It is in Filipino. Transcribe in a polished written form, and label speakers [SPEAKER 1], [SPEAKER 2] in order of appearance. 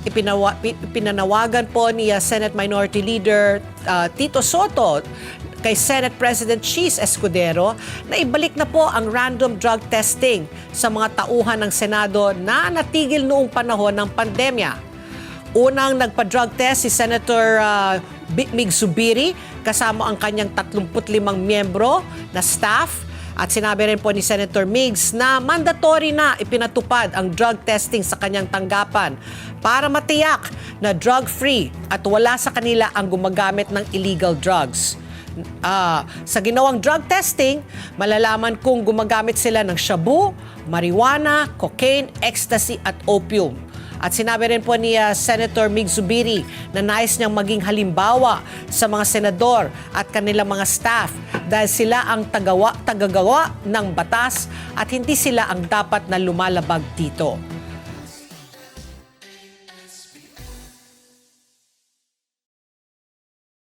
[SPEAKER 1] Ipinanawagan po ni Senate Minority Leader Tito Soto kay Senate President Cheese Escudero na ibalik na po ang random drug testing sa mga tauhan ng Senado na natigil noong panahon ng pandemya. Unang nagpa-drug test si Senator Mig Zubiri kasama ang kanyang 35 miyembro na staff. At sinabi rin po ni Senator Migs na mandatory na ipinatupad ang drug testing sa kanyang tanggapan para matiyak na drug-free at wala sa kanila ang gumagamit ng illegal drugs. Sa ginawang drug testing, malalaman kung gumagamit sila ng shabu, marijuana, cocaine, ecstasy at opium. At sinabi rin po ni Senator Mig Zubiri na nais niyang maging halimbawa sa mga senador at kanilang mga staff dahil sila ang tagagawa ng batas at hindi sila ang dapat na lumalabag dito.